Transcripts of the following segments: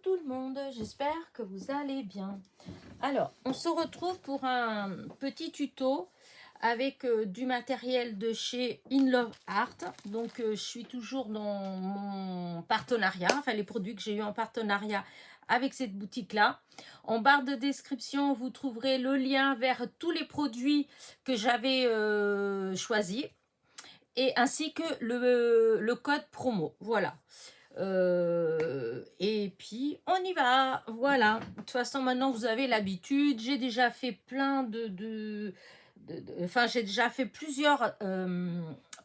tout le monde, j'espère que vous allez bien. Alors, on se retrouve pour un petit tuto avec du matériel de chez In Love Art. Donc, je suis toujours dans mon partenariat, enfin les produits que j'ai eu en partenariat avec cette boutique-là. En barre de description, vous trouverez le lien vers tous les produits que j'avais choisis et ainsi que le code promo. Voilà. Et puis on y va, voilà. De toute façon maintenant vous avez l'habitude, j'ai déjà fait plein enfin j'ai déjà fait plusieurs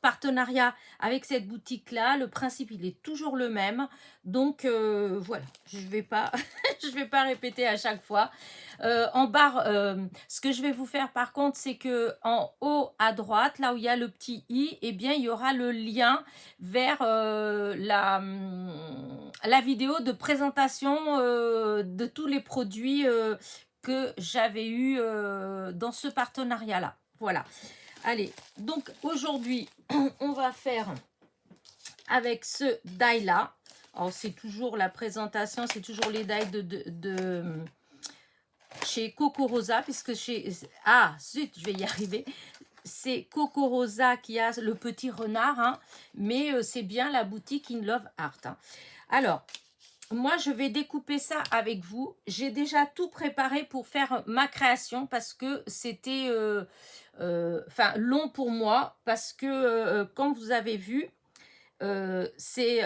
partenariats avec cette boutique là. Le principe il est toujours le même, donc voilà, je vais pas je vais pas répéter à chaque fois. En barre, ce que je vais vous faire par contre, c'est que en haut à droite, là où il y a le petit i, eh bien il y aura le lien vers la vidéo de présentation de tous les produits que j'avais eu dans ce partenariat là. Voilà. Allez, donc aujourd'hui on va faire avec ce die là. Alors c'est toujours la présentation, c'est toujours les die de chez Coco Rosa, puisque chez... Ah, zut, je vais y arriver. C'est Coco Rosa qui a le petit renard, hein, mais c'est bien la boutique In Love Art. Hein. Alors, moi, je vais découper ça avec vous. J'ai déjà tout préparé pour faire ma création parce que c'était long pour moi, parce que comme vous avez vu, c'est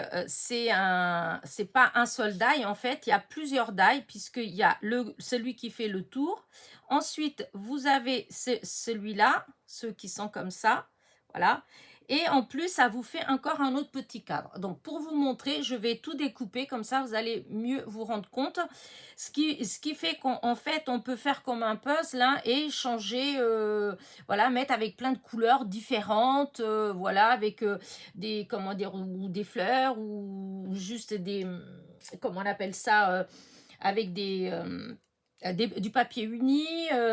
pas un seul die en fait, il y a plusieurs die puisqu'il y a celui qui fait le tour. Ensuite, vous avez celui-là, ceux qui sont comme ça, voilà. Et en plus, ça vous fait encore un autre petit cadre. Donc, pour vous montrer, je vais tout découper. Comme ça, vous allez mieux vous rendre compte. Ce qui fait qu'en fait, on peut faire comme un puzzle hein, et changer, voilà, mettre avec plein de couleurs différentes, voilà, avec des, comment dire, ou des fleurs, ou juste des, comment on appelle ça, avec du papier uni,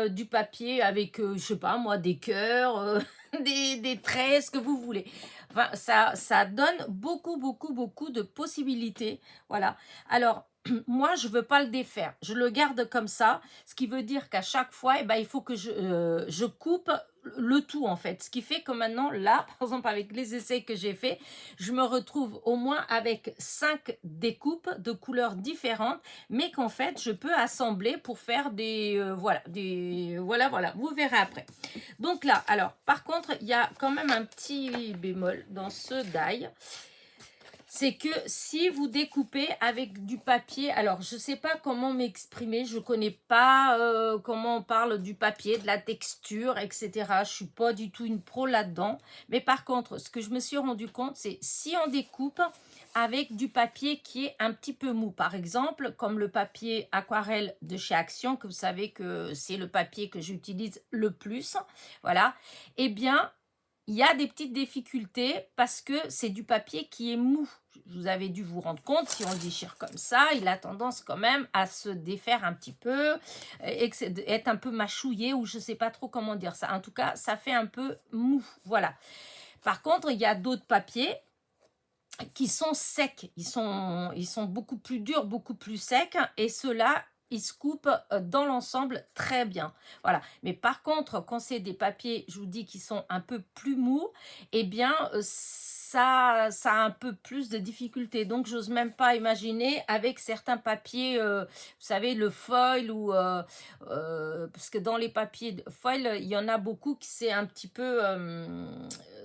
du papier avec, je sais pas moi, des cœurs, des traits, ce que vous voulez. Enfin, ça donne beaucoup de possibilités. Voilà. Alors, moi, je veux pas le défaire. Je le garde comme ça, ce qui veut dire qu'à chaque fois, eh ben, il faut que je coupe le tout en fait. Ce qui fait que maintenant, là, par exemple, avec les essais que j'ai fait, je me retrouve au moins avec 5 découpes de couleurs différentes, mais qu'en fait, je peux assembler pour faire voilà, vous verrez après. Donc là, alors, par contre, il y a quand même un petit bémol dans ce die. C'est que si vous découpez avec du papier, alors je ne sais pas comment m'exprimer, je ne connais pas comment on parle du papier, de la texture, etc. Je ne suis pas du tout une pro là-dedans. Mais par contre, ce que je me suis rendu compte, c'est si on découpe avec du papier qui est un petit peu mou, par exemple, comme le papier aquarelle de chez Action, que vous savez que c'est le papier que j'utilise le plus, voilà, eh bien, il y a des petites difficultés parce que c'est du papier qui est mou. Vous avez dû vous rendre compte, si on le déchire comme ça, il a tendance quand même à se défaire un petit peu, être un peu mâchouillé ou je ne sais pas trop comment dire ça. En tout cas, ça fait un peu mou, voilà. Par contre, il y a d'autres papiers qui sont secs. Ils sont beaucoup plus durs, beaucoup plus secs et ceux-là, ils se coupent dans l'ensemble très bien. Voilà. Mais par contre, quand c'est des papiers, je vous dis, qui sont un peu plus mous, eh bien, ça a un peu plus de difficultés. Donc, j'ose même pas imaginer avec certains papiers, vous savez, le foil ou... parce que dans les papiers de foil, il y en a beaucoup qui c'est un petit peu...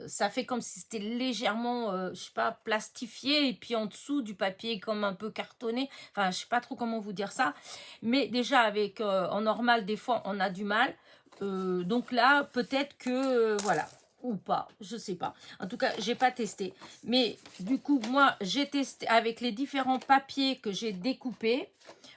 ça fait comme si c'était légèrement, je sais pas, plastifié. Et puis en dessous, du papier comme un peu cartonné. Enfin, je sais pas trop comment vous dire ça. Mais déjà, avec en normal, des fois, on a du mal. Donc là, peut-être que, voilà, ou pas, je sais pas. En tout cas, j'ai pas testé. Mais du coup, moi, j'ai testé avec les différents papiers que j'ai découpés.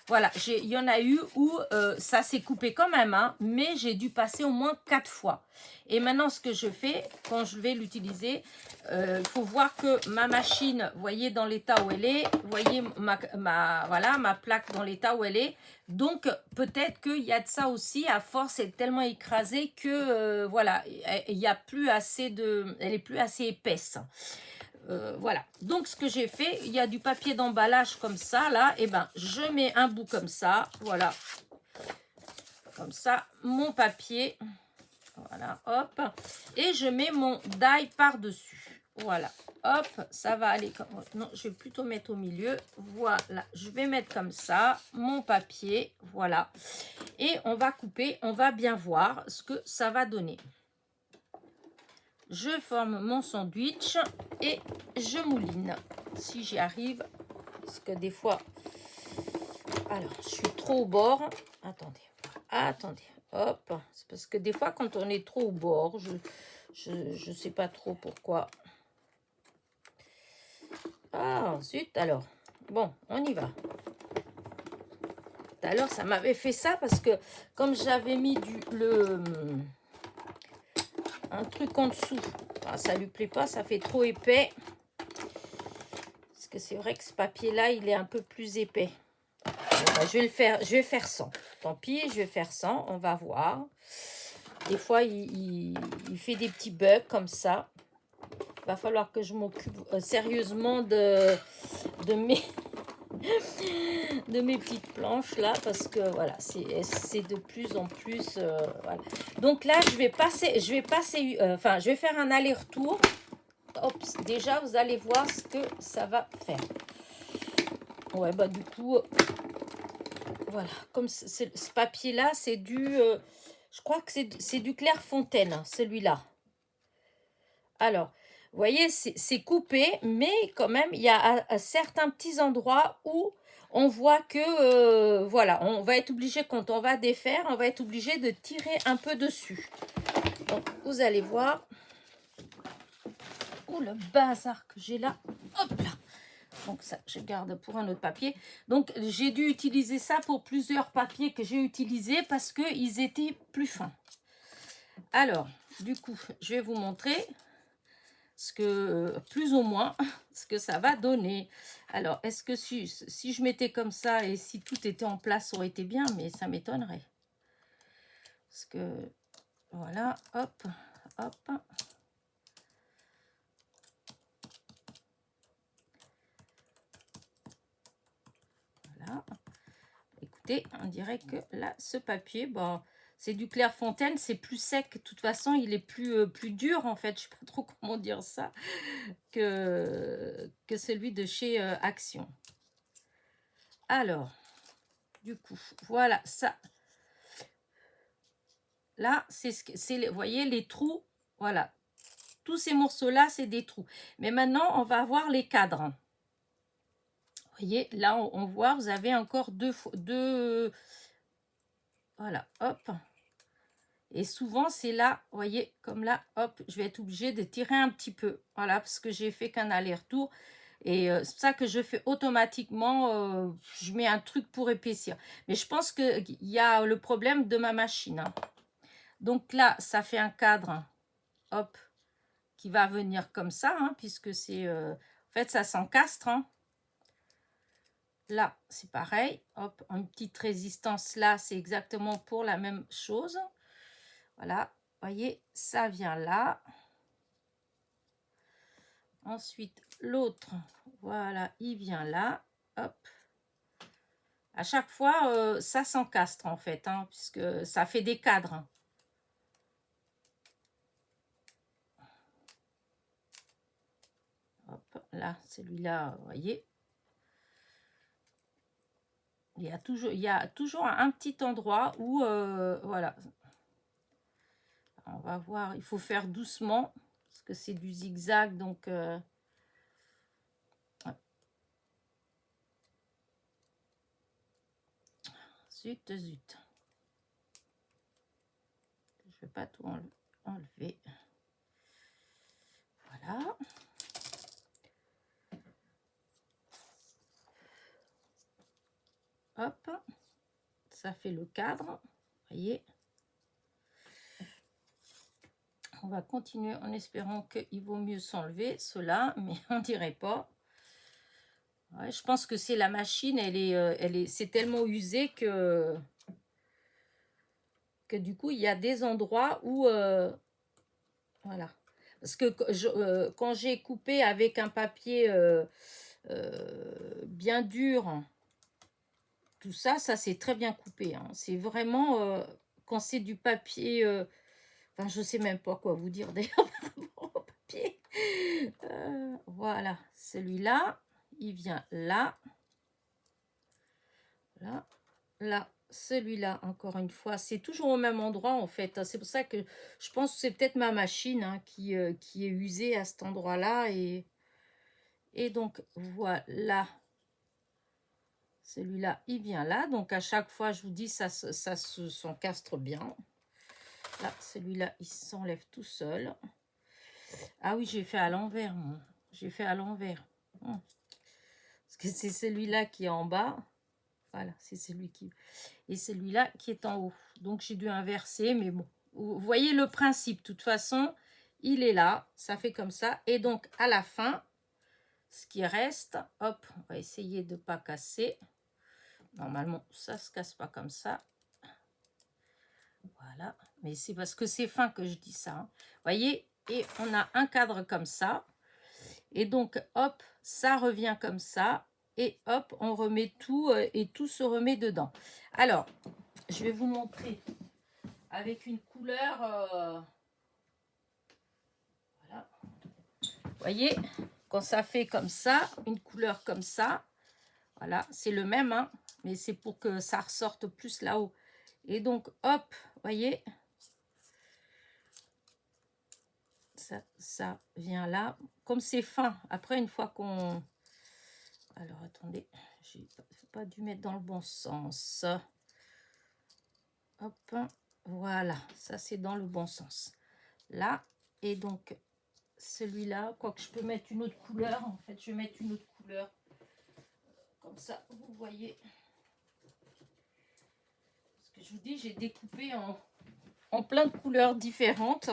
Voilà, il y en a eu où ça s'est coupé quand même, hein, mais j'ai dû passer au moins 4 fois. Et maintenant, ce que je fais, quand je vais l'utiliser, il faut voir que ma machine, vous voyez dans l'état où elle est, vous voyez voilà, ma plaque dans l'état où elle est. Donc, peut-être qu'il y a de ça aussi, à force, elle est tellement écrasée que, voilà, il y a plus assez elle est plus assez épaisse. Voilà. Donc, ce que j'ai fait, il y a du papier d'emballage comme ça, là. Et ben, je mets un bout comme ça. Voilà. Comme ça, mon papier. Voilà, hop. Et je mets mon die par-dessus. Voilà. Hop, ça va aller comme... Non, je vais plutôt mettre au milieu. Voilà. Je vais mettre comme ça mon papier. Voilà. Et on va couper. On va bien voir ce que ça va donner. Je forme mon sandwich et je mouline. Si j'y arrive, parce que des fois... Alors, je suis trop au bord. Attendez. Hop. C'est parce que des fois, quand on est trop au bord, je sais pas trop pourquoi. Ah, zut, alors. Bon, on y va. Tout à l'heure, ça m'avait fait ça parce que comme j'avais mis un truc en dessous, ça lui plaît pas, ça fait trop épais. Parce que c'est vrai que ce papier-là, il est un peu plus épais. Bon, bah, je vais faire sans. Tant pis, je vais faire sans, on va voir. Des fois, il fait des petits bugs comme ça. Il va falloir que je m'occupe sérieusement de mes petites planches là, parce que voilà, c'est de plus en plus voilà. Donc là, je vais faire un aller-retour. Hop, déjà vous allez voir ce que ça va faire. Ouais, bah du coup voilà, comme ce papier là, c'est du je crois que c'est du Clairefontaine, hein, celui-là. Alors, vous voyez, c'est coupé, mais quand même, il y a à certains petits endroits où on voit que, voilà, on va être obligé, quand on va défaire, on va être obligé de tirer un peu dessus. Donc, vous allez voir. Oh, le bazar que j'ai là. Hop là. Donc, ça, je garde pour un autre papier. Donc, j'ai dû utiliser ça pour plusieurs papiers que j'ai utilisés parce qu'ils étaient plus fins. Alors, du coup, je vais vous montrer ce que, plus ou moins, ce que ça va donner. Alors, est-ce que si je mettais comme ça et si tout était en place, ça aurait été bien, mais ça m'étonnerait. Parce que, voilà, hop, hop. Voilà. Écoutez, on dirait que là, ce papier, bon, c'est du Clairefontaine, c'est plus sec. De toute façon, il est plus dur, en fait. Je ne sais pas trop comment dire ça, que celui de chez Action. Alors, du coup, voilà, ça. Là, vous voyez, les trous, voilà. Tous ces morceaux-là, c'est des trous. Mais maintenant, on va voir les cadres. Vous voyez, là, on voit, vous avez encore deux voilà, hop. Et souvent, c'est là, vous voyez, comme là, hop, je vais être obligée de tirer un petit peu. Voilà, parce que j'ai fait qu'un aller-retour. Et c'est pour ça que je fais automatiquement, je mets un truc pour épaissir. Mais je pense qu'il y a le problème de ma machine. Hein. Donc là, ça fait un cadre, hop, qui va venir comme ça, hein, puisque c'est... en fait, ça s'encastre. Hein. Là, c'est pareil. Hop, une petite résistance là, c'est exactement pour la même chose. Voilà, voyez, ça vient là. Ensuite, l'autre, voilà, il vient là. Hop. À chaque fois, ça s'encastre en fait, hein, puisque ça fait des cadres. Hein. Hop, là, celui-là, vous voyez. Il y a toujours un petit endroit où, voilà. On va voir, il faut faire doucement, parce que c'est du zigzag, donc... Zut. Je ne vais pas tout enlever. Voilà. Hop. Ça fait le cadre. Voyez. On va continuer en espérant qu'il vaut mieux s'enlever cela, mais on dirait pas. Ouais, je pense que c'est la machine, c'est tellement usé que du coup, il y a des endroits où... voilà. Parce que quand j'ai coupé avec un papier bien dur, tout ça, ça c'est très bien coupé. Hein. C'est vraiment, quand c'est du papier, enfin je sais même pas quoi vous dire d'ailleurs par rapport au papier. Voilà, celui-là, il vient là. Là, là, celui-là, encore une fois, c'est toujours au même endroit en fait. C'est pour ça que je pense que c'est peut-être ma machine hein, qui est usée à cet endroit-là. Et donc, voilà. Celui-là, il vient là. Donc, à chaque fois, je vous dis, ça s'encastre bien. Là, celui-là, il s'enlève tout seul. Ah oui, j'ai fait à l'envers. J'ai fait à l'envers. Parce que c'est celui-là qui est en bas. Voilà, c'est celui qui... Et celui-là qui est en haut. Donc, j'ai dû inverser, mais bon. Vous voyez le principe. De toute façon, il est là. Ça fait comme ça. Et donc, à la fin, ce qui reste, hop, on va essayer de ne pas casser. Normalement, ça ne se casse pas comme ça. Voilà. Mais c'est parce que c'est fin que je dis ça. Hein. Vous voyez, et on a un cadre comme ça. Et donc, hop, ça revient comme ça. Et hop, on remet tout et tout se remet dedans. Alors, je vais vous montrer avec une couleur. Voilà. Vous voyez, quand ça fait comme ça, une couleur comme ça, voilà, c'est le même, hein, mais c'est pour que ça ressorte plus là-haut. Et donc, hop, vous voyez, ça vient là. Comme c'est fin, après, une fois qu'on... Alors, attendez, j'ai pas dû mettre dans le bon sens. Hop, voilà, ça c'est dans le bon sens. Là, et donc, celui-là, quoique je peux mettre une autre couleur, en fait, je vais mettre une autre couleur. Comme ça, vous voyez. Parce que je vous dis, j'ai découpé en plein de couleurs différentes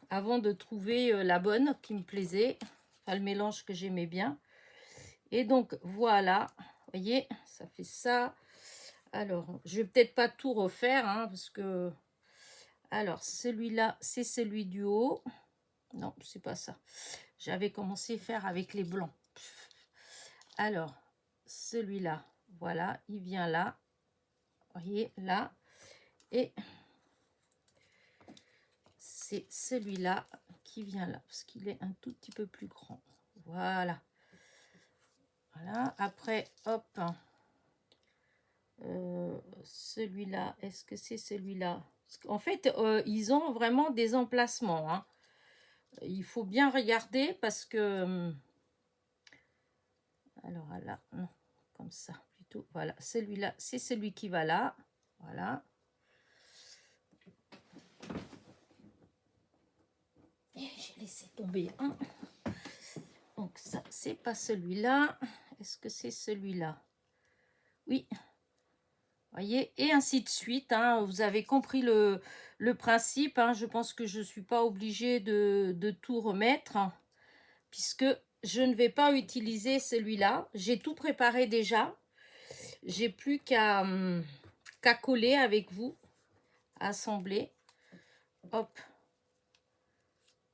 avant de trouver la bonne qui me plaisait. Enfin, le mélange que j'aimais bien. Et donc, voilà. Vous voyez, ça fait ça. Alors, je vais peut-être pas tout refaire, hein, parce que... Alors, celui-là, c'est celui du haut. Non, c'est pas ça. J'avais commencé à faire avec les blancs. Alors, celui-là, voilà, il vient là. Vous voyez, là. Et c'est celui-là qui vient là, parce qu'il est un tout petit peu plus grand. Voilà. Voilà. Après, hop. Celui-là, est-ce que c'est celui-là? En fait, ils ont vraiment des emplacements. Hein. Il faut bien regarder parce que... alors là, non, comme ça plutôt. Voilà, celui-là, c'est celui qui va là. Voilà. Et j'ai laissé tomber un. Donc ça, c'est pas celui-là. Est-ce que c'est celui-là? Oui. Voyez, et ainsi de suite. Hein. Vous avez compris le principe. Hein. Je pense que je ne suis pas obligée de tout remettre, hein, puisque je ne vais pas utiliser celui-là. J'ai tout préparé déjà. J'ai plus qu'à coller avec vous, assembler. Hop.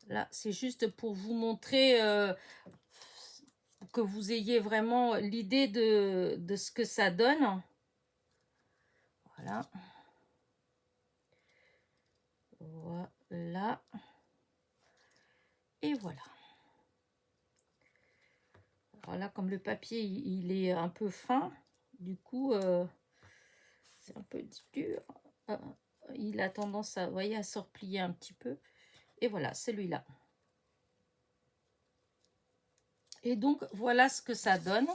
Là, c'est juste pour vous montrer que vous ayez vraiment l'idée de ce que ça donne. Voilà. Voilà. Et voilà. Alors là, comme le papier, il est un peu fin, du coup, c'est un peu dur. Il a tendance à, vous voyez, à se replier un petit peu. Et voilà, celui-là. Et donc, voilà ce que ça donne.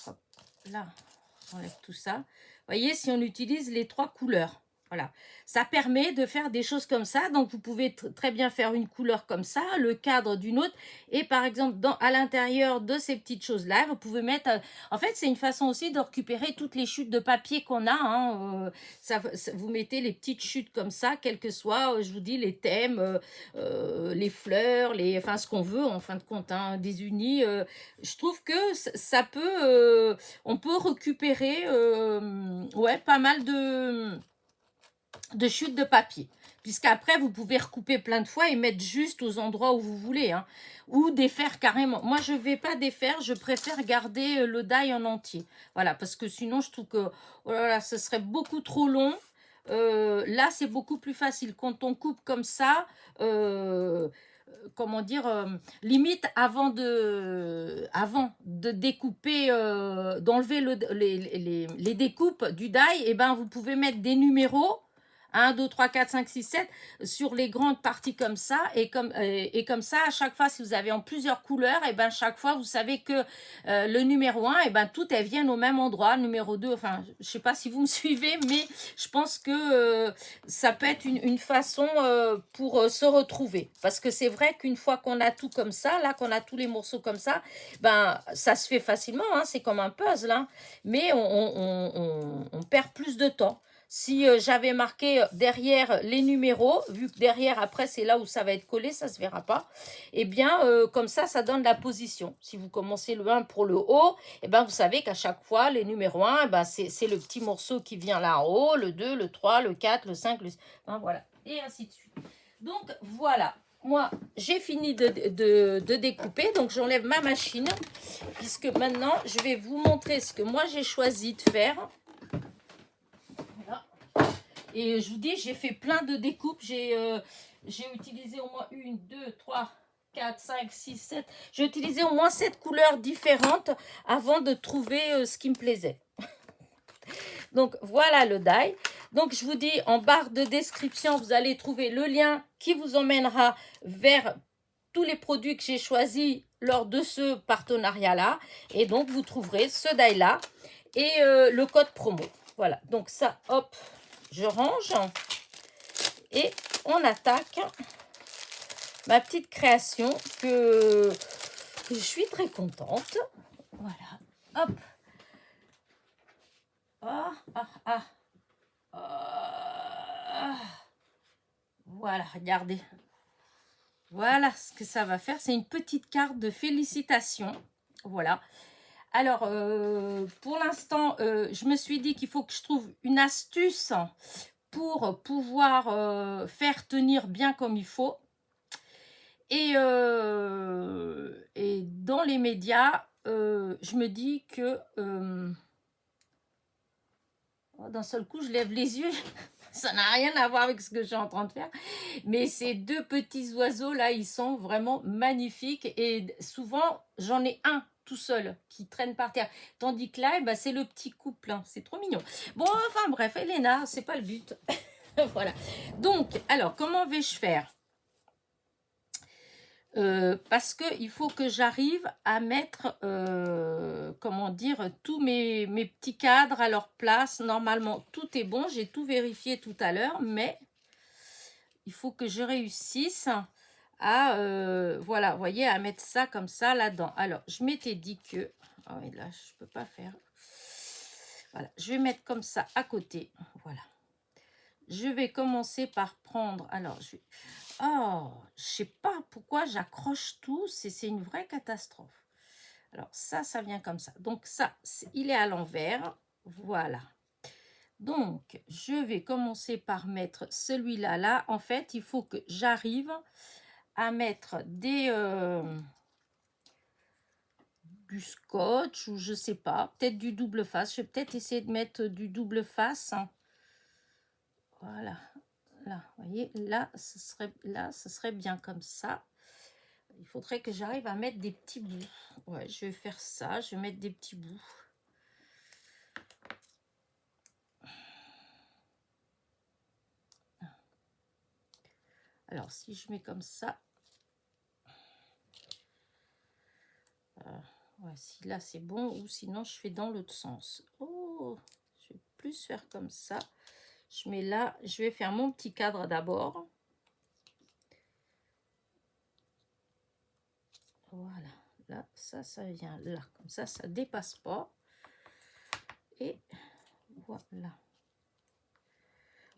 Hop, là, on enlève tout ça. Vous voyez, si on utilise les 3 couleurs. Voilà, ça permet de faire des choses comme ça. Donc, vous pouvez très bien faire une couleur comme ça, le cadre d'une autre. Et par exemple, à l'intérieur de ces petites choses-là, vous pouvez mettre... en fait, c'est une façon aussi de récupérer toutes les chutes de papier qu'on a. Hein. Vous mettez les petites chutes comme ça, quel que soit, je vous dis, les thèmes, les fleurs, enfin, ce qu'on veut, en fin de compte, hein, des unis. Je trouve que ça peut... on peut récupérer ouais, pas mal de chutes de papier. puisqu'après, vous pouvez recouper plein de fois et mettre juste aux endroits où vous voulez, hein, ou défaire carrément. Moi, je ne vais pas défaire, je préfère garder le die en entier. Voilà, parce que sinon, je trouve que oh là là, ce serait beaucoup trop long. Là, c'est beaucoup plus facile. Quand on coupe comme ça, comment dire, limite avant de découper, d'enlever les découpes du die, et ben vous pouvez mettre des numéros 1, 2, 3, 4, 5, 6, 7 sur les grandes parties comme ça, et comme ça, à chaque fois, si vous avez en plusieurs couleurs, et ben chaque fois, vous savez que le numéro 1, et ben tout, elles viennent au même endroit. Le numéro 2, enfin, je sais pas si vous me suivez, mais je pense que ça peut être une façon pour se retrouver. Parce que c'est vrai qu'une fois qu'on a tout comme ça, là, qu'on a tous les morceaux comme ça, ben ça se fait facilement, hein, c'est comme un puzzle, hein, mais on perd plus de temps. Si j'avais marqué derrière les numéros, vu que derrière, après, c'est là où ça va être collé, ça ne se verra pas, et bien, comme ça donne la position. Si vous commencez le 1 pour le haut, et ben, vous savez qu'à chaque fois, les numéros 1, ben, c'est le petit morceau qui vient là en haut, le 2, le 3, le 4, le 5, hein, voilà, et ainsi de suite. Donc, voilà. Moi, j'ai fini de découper, donc j'enlève ma machine, puisque maintenant, je vais vous montrer ce que moi, j'ai choisi de faire. Et je vous dis, j'ai fait plein de découpes. J'ai utilisé au moins 1, 2, 3, 4, 5, 6, 7. J'ai utilisé au moins 7 couleurs différentes avant de trouver ce qui me plaisait. Donc, voilà le die. Donc, je vous dis, en barre de description, vous allez trouver le lien qui vous emmènera vers tous les produits que j'ai choisis lors de ce partenariat-là. Et donc, vous trouverez ce die-là et le code promo. Voilà, donc ça, hop, je range et on attaque ma petite création que je suis très contente. Voilà, hop. Voilà, regardez. Voilà ce que ça va faire. C'est une petite carte de félicitations. Voilà. Alors, pour l'instant, je me suis dit qu'il faut que je trouve une astuce pour pouvoir faire tenir bien comme il faut. Et dans les médias, je me dis que d'un seul coup, je lève les yeux. Ça n'a rien à voir avec ce que je suis en train de faire. Mais ces deux petits oiseaux là, ils sont vraiment magnifiques. Et souvent, j'en ai un tout seul qui traîne par terre. Tandis que là, c'est le petit couple. Hein. C'est trop mignon. Bon, enfin bref, Elena, c'est pas le but. Voilà. Donc, alors, comment vais-je faire ? Parce qu'il faut que j'arrive à mettre, comment dire, tous mes petits cadres à leur place. Normalement, tout est bon. J'ai tout vérifié tout à l'heure, mais il faut que je réussisse à, voilà, vous voyez, à mettre ça comme ça là-dedans. Alors, je m'étais dit que, ah oui, là, je peux pas faire. Voilà, je vais mettre comme ça à côté. Voilà. Je vais commencer par prendre, alors, oh, je sais pas pourquoi j'accroche tout, c'est une vraie catastrophe. Alors ça vient comme ça. Donc ça, il est à l'envers. Voilà. Donc, je vais commencer par mettre celui-là. Là, en fait, il faut que j'arrive à mettre du scotch ou je sais pas, peut-être du double face. Je vais peut-être essayer de mettre du double face. Voilà. Là, vous voyez, là, ce serait bien comme ça. Il faudrait que j'arrive à mettre des petits bouts. Ouais, je vais faire ça. Je vais mettre des petits bouts. Alors, si je mets comme ça. Ouais, si là, c'est bon. Ou sinon, je fais dans l'autre sens. Oh, je vais plus faire comme ça. Je mets là. Je vais faire mon petit cadre d'abord. Voilà. Là, ça vient là. Comme ça dépasse pas. Et voilà.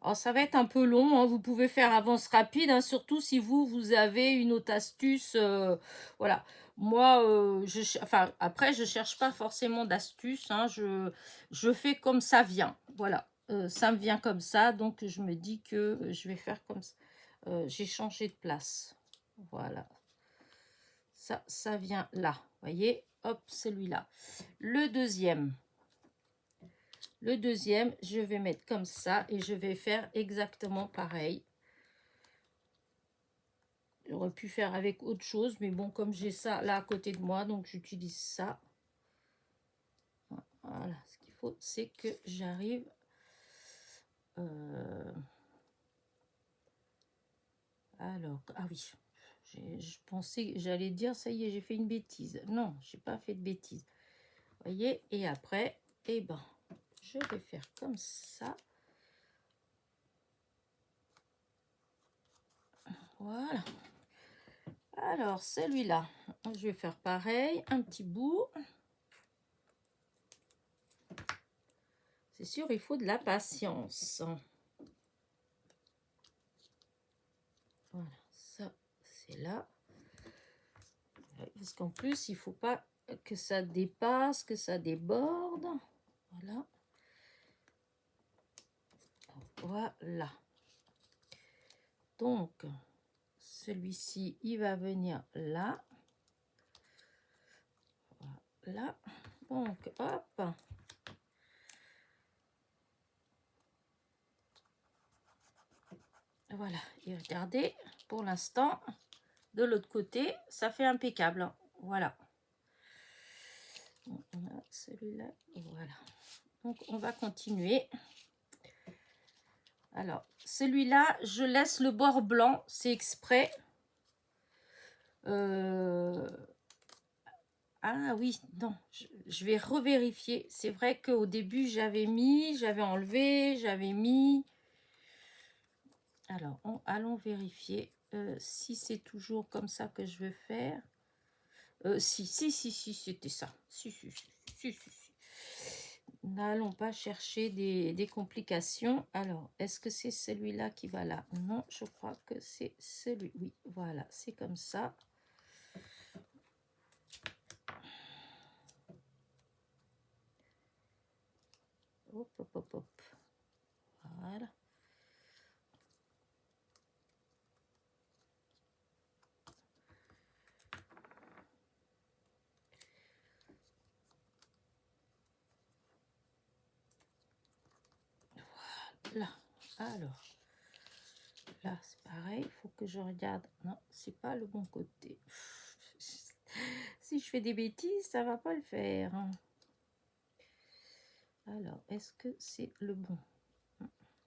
Alors, ça va être un peu long, hein. Vous pouvez faire avance rapide, hein, surtout si vous avez une autre astuce. Voilà. Moi, après, je cherche pas forcément d'astuce. Hein, je fais comme ça vient. Voilà. Ça me vient comme ça, donc je me dis que je vais faire comme ça. j'ai changé de place. Voilà. Ça vient là. Vous voyez? Hop, celui-là. Le deuxième, je vais mettre comme ça et je vais faire exactement pareil. J'aurais pu faire avec autre chose, mais bon, comme j'ai ça là à côté de moi, donc j'utilise ça. Voilà, ce qu'il faut, c'est que j'arrive... Alors, ah oui, je pensais, j'allais dire, ça y est, j'ai fait une bêtise. Non, j'ai pas fait de bêtise. Vous voyez, et après, eh ben, je vais faire comme ça. Voilà. Alors, celui-là, je vais faire pareil, un petit bout. C'est sûr, il faut de la patience. Voilà, ça, c'est là. Parce qu'en plus, il ne faut pas que ça dépasse, que ça déborde. Voilà. Voilà. Donc, celui-ci, il va venir là. Voilà. Donc, hop. Voilà. Et regardez, pour l'instant, de l'autre côté, ça fait impeccable. Voilà. On a celui-là. Voilà. Donc, on va continuer. Alors, celui-là, je laisse le bord blanc. C'est exprès. Ah oui, non. Je vais revérifier. C'est vrai qu'au début, j'avais enlevé, j'avais mis. Alors, allons vérifier si c'est toujours comme ça que je veux faire. Si, c'était ça. Si. N'allons pas chercher des complications. Alors, est-ce que c'est celui-là qui va là? Non, je crois que c'est celui. Oui, voilà, c'est comme ça. Hop, hop, hop, hop. Voilà. Là, alors, là c'est pareil, il faut que je regarde. Non, c'est pas le bon côté. Si je fais des bêtises, ça va pas le faire. Alors, est-ce que c'est le bon? Je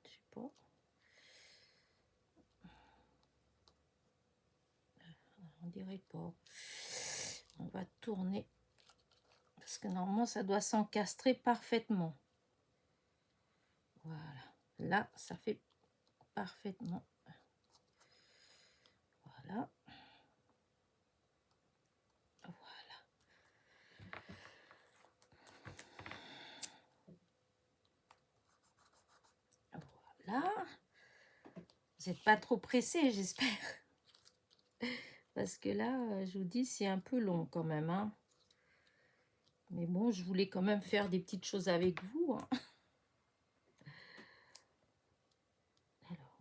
sais pas. On dirait pas. On va tourner. Parce que normalement, ça doit s'encastrer parfaitement. Voilà. Là, ça fait parfaitement. Voilà. Voilà. Vous n'êtes pas trop pressé, j'espère. Parce que là, je vous dis, c'est un peu long quand même. Hein. Mais bon, je voulais quand même faire des petites choses avec vous. Hein. Alors.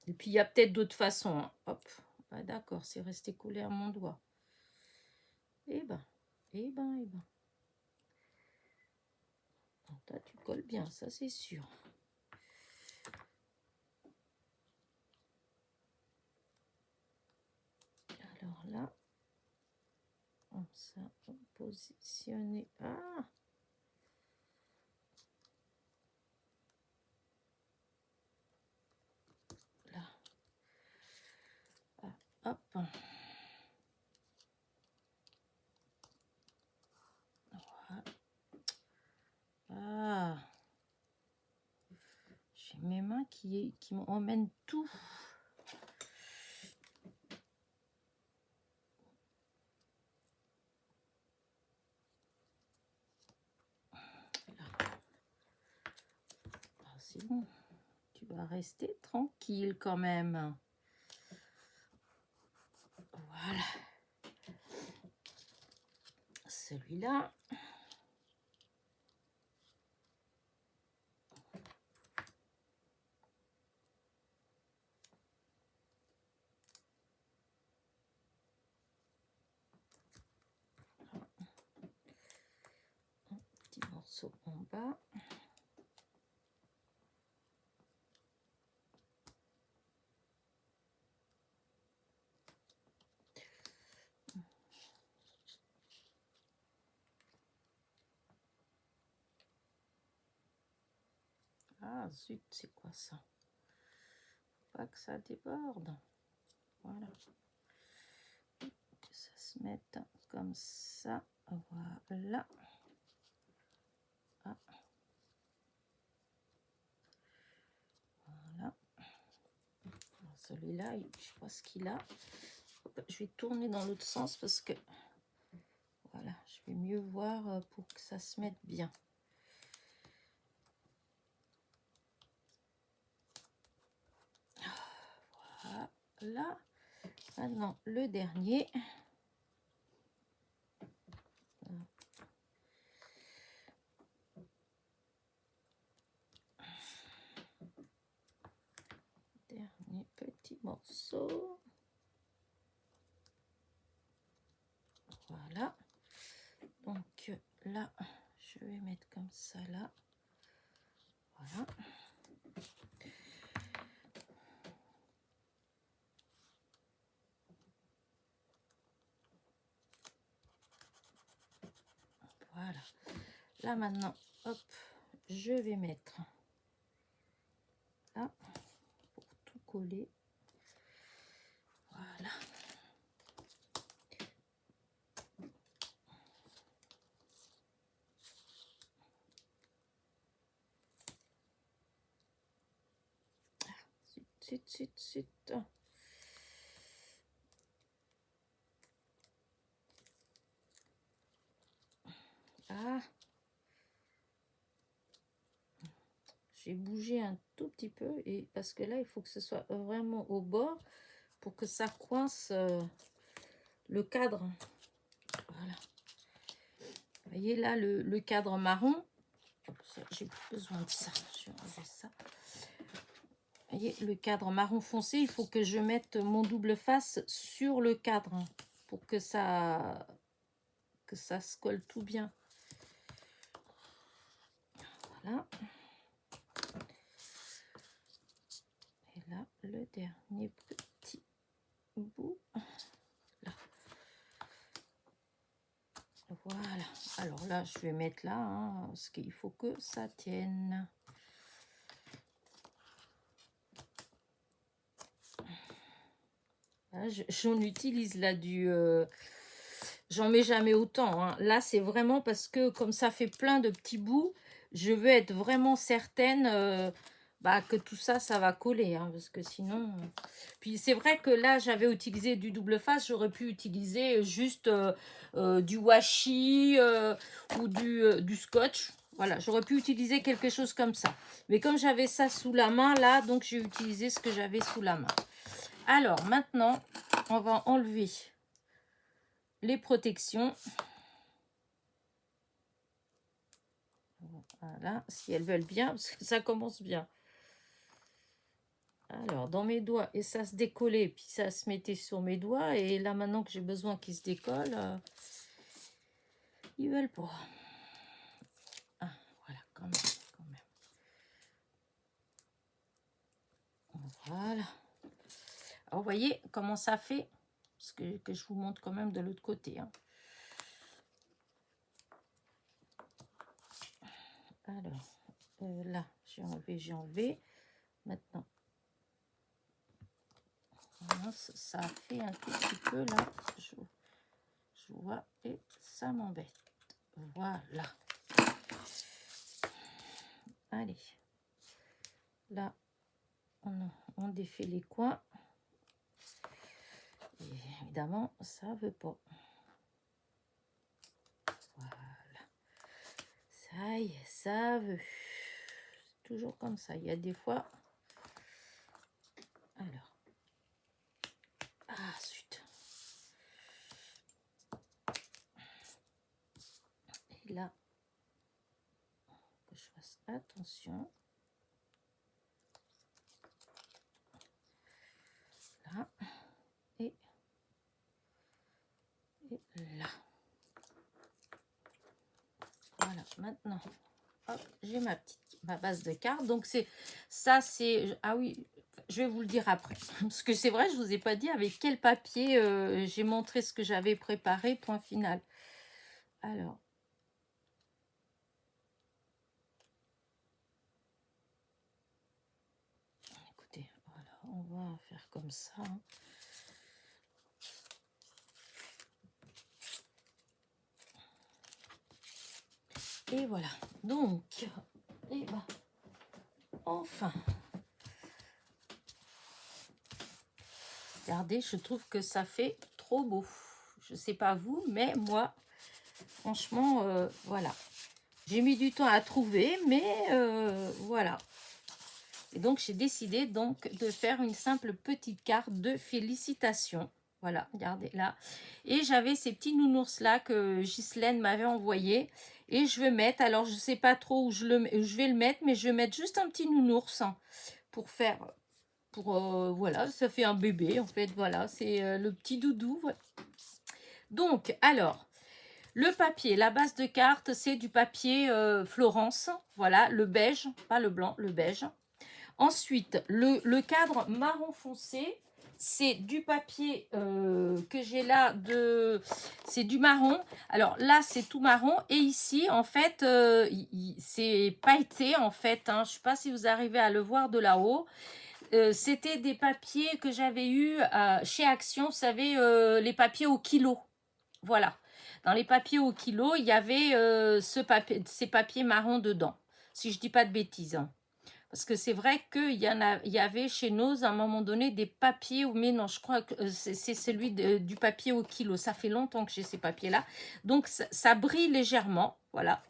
Et puis, il y a peut-être d'autres façons. Hein. Hop. Ah, d'accord, c'est resté collé à mon doigt. Eh ben. Toi, tu colles bien, ça c'est sûr. Alors là, comme ça, on positionner. Ah! Là. Ah, hop. Voilà. Ah! J'ai mes mains qui m'emmènent tout. C'est bon, tu vas rester tranquille quand même. Voilà. Celui-là. morceau en bas. Ah zut, c'est quoi ça? Faut pas que ça déborde. Voilà. Que ça se mette comme ça. Voilà. Ah. Voilà. Celui-là, je sais pas ce qu'il a. Je vais tourner dans l'autre sens parce que voilà, je vais mieux voir pour que ça se mette bien. Voilà. Maintenant, le dernier. Dernier petit morceau. Voilà. Donc là, je vais mettre comme ça là. Voilà. Voilà. Là maintenant, hop, je vais mettre là pour tout coller. Voilà. Zut. Ah, j'ai bougé un tout petit peu et parce que là il faut que ce soit vraiment au bord pour que ça coince le cadre. Voilà. Vous voyez là le cadre marron. J'ai plus besoin de ça. Je vais enlever ça. Vous voyez le cadre marron foncé. Il faut que je mette mon double face sur le cadre pour que ça se colle tout bien. Voilà. Et là, le dernier petit bout. Là. Voilà. Alors là, je vais mettre là, hein, parce qu'il faut que ça tienne. J'en utilise là du... j'en mets jamais autant. Hein. Là, c'est vraiment parce que comme ça fait plein de petits bouts, je veux être vraiment certaine que tout ça, ça va coller. Hein, parce que sinon... Puis c'est vrai que là, j'avais utilisé du double face. J'aurais pu utiliser juste du washi ou du scotch. Voilà, j'aurais pu utiliser quelque chose comme ça. Mais comme j'avais ça sous la main, là, donc j'ai utilisé ce que j'avais sous la main. Alors, maintenant, on va enlever les protections. Voilà, si elles veulent bien, parce que ça commence bien. Alors, dans mes doigts, et ça se décollait, puis ça se mettait sur mes doigts. Et là, maintenant que j'ai besoin qu'ils se décollent, ils veulent pas. Ah, voilà, quand même. Voilà. Alors, vous voyez comment ça fait? Parce que je vous montre quand même de l'autre côté. Hein. Alors, là, j'ai enlevé. Maintenant, ça a fait un tout petit peu là. Je vois et ça m'embête. Voilà. Allez. Là, on défait les coins. Et évidemment, ça veut pas. Voilà. Ça y est, ça veut. C'est toujours comme ça. Il y a des fois... Alors. Ah, zut. Et là, que je fasse attention. Là. Et là. Voilà, maintenant, hop, j'ai ma base de cartes. Donc, c'est ah oui, je vais vous le dire après. Parce que c'est vrai, je vous ai pas dit avec quel papier j'ai montré ce que j'avais préparé, point final. Alors, écoutez, voilà, on va faire comme ça. Et voilà. Donc, et ben, enfin. Regardez, je trouve que ça fait trop beau. Je sais pas vous, mais moi, franchement, voilà. J'ai mis du temps à trouver, mais voilà. Et donc, j'ai décidé donc de faire une simple petite carte de félicitations. Voilà, regardez là. Et j'avais ces petits nounours là que Ghislaine m'avait envoyé. Et je vais mettre, alors je sais pas trop où je vais le mettre, mais je vais mettre juste un petit nounours hein, pour faire, voilà, ça fait un bébé en fait. Voilà, c'est le petit doudou. Voilà. Donc, alors, le papier, la base de carte, c'est du papier Florence. Voilà, le beige, pas le blanc, le beige. Ensuite, le cadre marron foncé, c'est du papier que j'ai là, c'est du marron. Alors là, c'est tout marron. Et ici, en fait, c'est pailleté, en fait. Hein. Je ne sais pas si vous arrivez à le voir de là-haut. C'était des papiers que j'avais eu chez Action, vous savez, les papiers au kilo. Voilà. Dans les papiers au kilo, il y avait ces papiers marrons dedans, si je dis pas de bêtises. Hein. Parce que c'est vrai qu'il y avait chez nous, à un moment donné, des papiers, mais non, je crois que c'est celui du papier au kilo. Ça fait longtemps que j'ai ces papiers-là. Donc, ça brille légèrement. Voilà.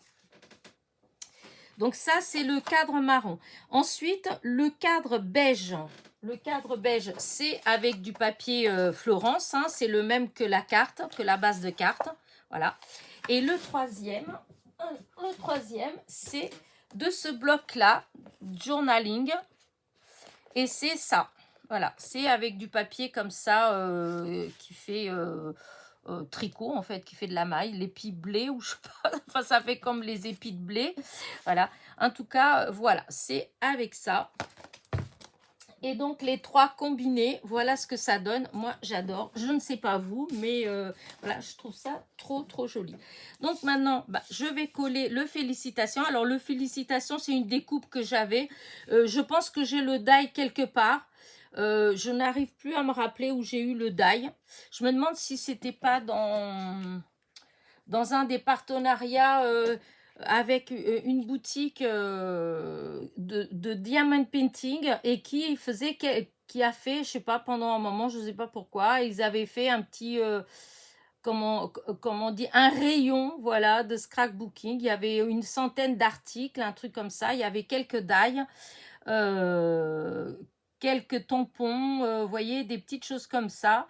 Donc, ça, c'est le cadre marron. Ensuite, le cadre beige. Le cadre beige, c'est avec du papier Florence. Hein, c'est le même que la carte, que la base de carte. Voilà. Et le troisième, c'est de ce bloc-là, journaling. Et c'est ça. Voilà. C'est avec du papier comme ça qui fait tricot, en fait, qui fait de la maille. L'épi blé, ou je sais pas. Enfin, ça fait comme les épis de blé. Voilà. En tout cas, voilà. C'est avec ça. Et donc, les trois combinés, voilà ce que ça donne. Moi, j'adore. Je ne sais pas vous, mais voilà, je trouve ça trop, trop joli. Donc, maintenant, je vais coller le félicitations. Alors, le félicitations, c'est une découpe que j'avais. Je pense que j'ai le die quelque part. Je n'arrive plus à me rappeler où j'ai eu le die. Je me demande si c'était pas dans un des partenariats avec une boutique de diamond painting et qui a fait, je sais pas, pendant un moment, je sais pas pourquoi, ils avaient fait un petit, comment on dit, un rayon, voilà, de scrapbooking. Il y avait une centaine d'articles, un truc comme ça. Il y avait quelques die, quelques tampons, vous voyez, des petites choses comme ça.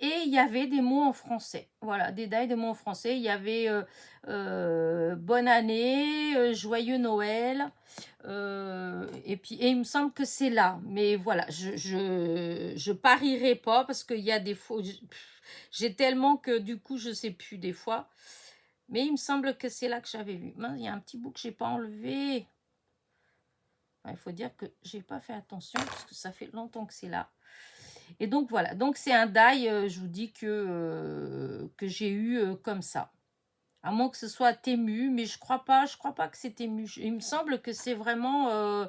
Et il y avait des mots en français. Voilà, des die de mots en français. Il y avait bonne année, joyeux Noël. Et puis, il me semble que c'est là. Mais voilà, je parierai pas parce qu'il y a des faux. J'ai tellement que du coup, je sais plus des fois. Mais il me semble que c'est là que j'avais vu. Il y a un petit bout que j'ai pas enlevé. Il faut dire que j'ai pas fait attention parce que ça fait longtemps que c'est là. Et donc voilà, donc c'est un die, je vous dis que j'ai eu comme ça. À moins que ce soit Temu, mais je crois pas que c'est Temu. Il me semble que c'est vraiment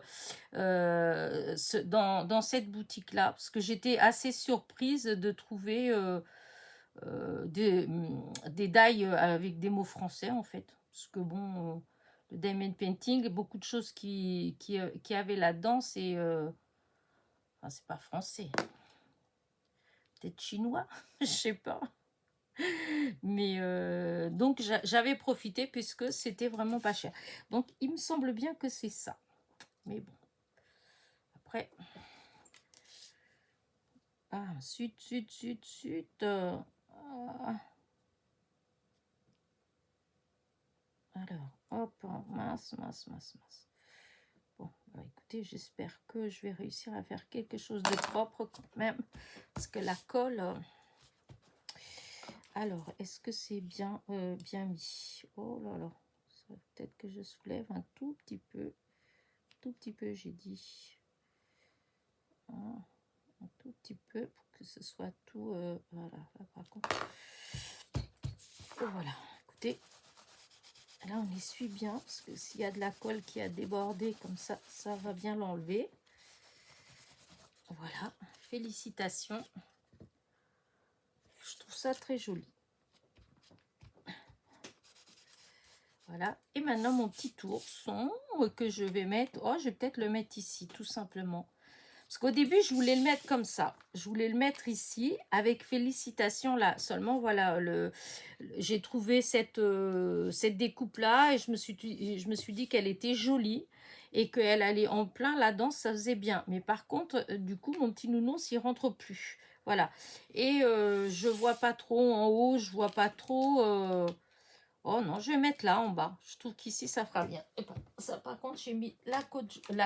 dans cette boutique-là, parce que j'étais assez surprise de trouver des die avec des mots français en fait. Parce que bon, le diamond painting, beaucoup de choses qui avaient là-dedans, c'est enfin, c'est pas français. Peut-être chinois, je sais pas. Mais donc j'avais profité puisque c'était vraiment pas cher. Donc il me semble bien que c'est ça. Mais bon. Après. Ah, sud. Alors, hop, mince. Bon, bah, écoutez, j'espère que je vais réussir à faire quelque chose de propre quand même. Parce que la colle... Alors, est-ce que c'est bien mis? Oh là là, Peut-être que je soulève un tout petit peu, j'ai dit. Un tout petit peu pour que ce soit tout. Voilà, là, par contre. Voilà, écoutez. Là, on essuie bien parce que s'il y a de la colle qui a débordé comme ça, ça va bien l'enlever. Voilà, félicitations. Je trouve ça très joli. Voilà, et maintenant mon petit ourson que je vais mettre. Oh, je vais peut-être le mettre ici, tout simplement. Parce qu'au début, je voulais le mettre comme ça. Je voulais le mettre ici, avec félicitations là. Seulement, voilà, j'ai trouvé cette découpe-là et je me suis dit qu'elle était jolie et qu'elle allait en plein là-dedans, ça faisait bien. Mais par contre, du coup, mon petit nounours, il rentre plus. Voilà. Et je vois pas trop en haut, je vois pas trop... Oh non, je vais mettre là en bas. Je trouve qu'ici, ça fera bien. Et ça, par contre, j'ai mis la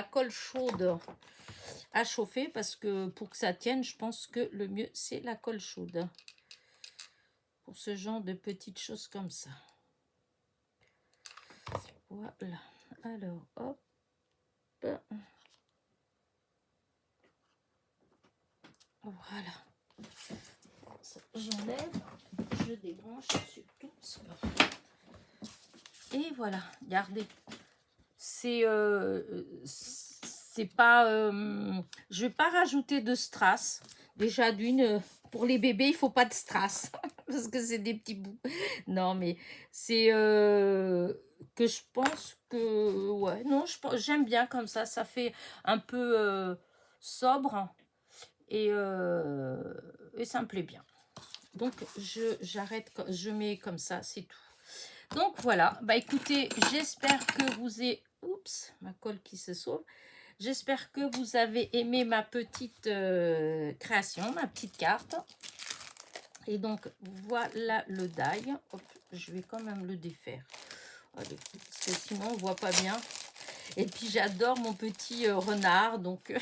colle chaude à chauffer parce que pour que ça tienne, je pense que le mieux, c'est la colle chaude. Pour ce genre de petites choses comme ça. Voilà. Alors, hop. Voilà. J'enlève, je débranche surtout. Et voilà, regardez. C'est pas... je vais pas rajouter de strass. Déjà d'une, pour les bébés, il faut pas de strass. Parce que c'est des petits bouts. Non, mais c'est que je pense que... Ouais, non, j'aime bien comme ça. Ça fait un peu sobre. Et ça me plaît bien. Donc, j'arrête, je mets comme ça, c'est tout. Donc, voilà. Bah, écoutez, j'espère que vous avez... Oups, ma colle qui se sauve. J'espère que vous avez aimé ma petite création, ma petite carte. Et donc, voilà le die. Hop, je vais quand même le défaire. Allez, parce que sinon, on ne voit pas bien. Et puis, j'adore mon petit renard. Donc,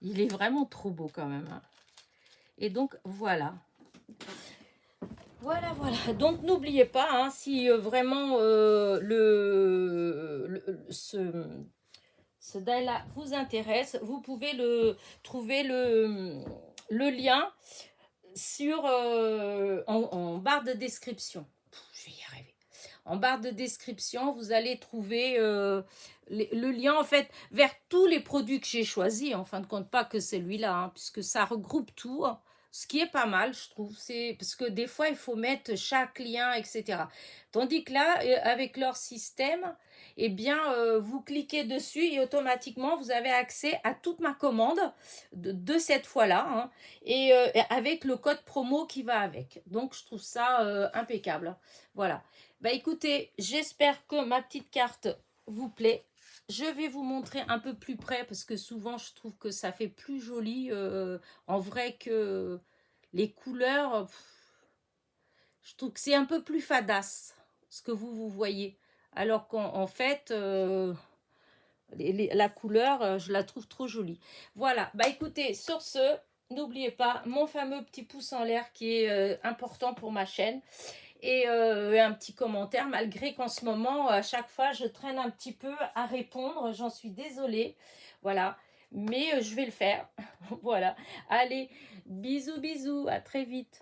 il est vraiment trop beau quand même. Hein. Et donc, voilà. Voilà, voilà. Donc, n'oubliez pas, hein, si vraiment ce die-là vous intéresse, vous pouvez trouver le lien sur, en barre de description. Je vais y arriver. En barre de description, vous allez trouver le lien en fait vers tous les produits que j'ai choisis. En fin de compte, pas que celui-là, hein, puisque ça regroupe tout. Hein. Ce qui est pas mal, je trouve, c'est parce que des fois, il faut mettre chaque lien, etc. Tandis que là, avec leur système, eh bien, vous cliquez dessus et automatiquement, vous avez accès à toute ma commande de cette fois-là, hein, et avec le code promo qui va avec. Donc, je trouve ça impeccable. Voilà. Bah, écoutez, j'espère que ma petite carte vous plaît. Je vais vous montrer un peu plus près parce que souvent je trouve que ça fait plus joli en vrai que les couleurs. Je trouve que c'est un peu plus fadasse ce que vous voyez. Alors qu'en fait, la couleur, je la trouve trop jolie. Voilà, bah écoutez, sur ce, n'oubliez pas mon fameux petit pouce en l'air qui est important pour ma chaîne. Et un petit commentaire, malgré qu'en ce moment, à chaque fois, je traîne un petit peu à répondre. J'en suis désolée. Voilà. Mais je vais le faire. Voilà. Allez, bisous, bisous. À très vite.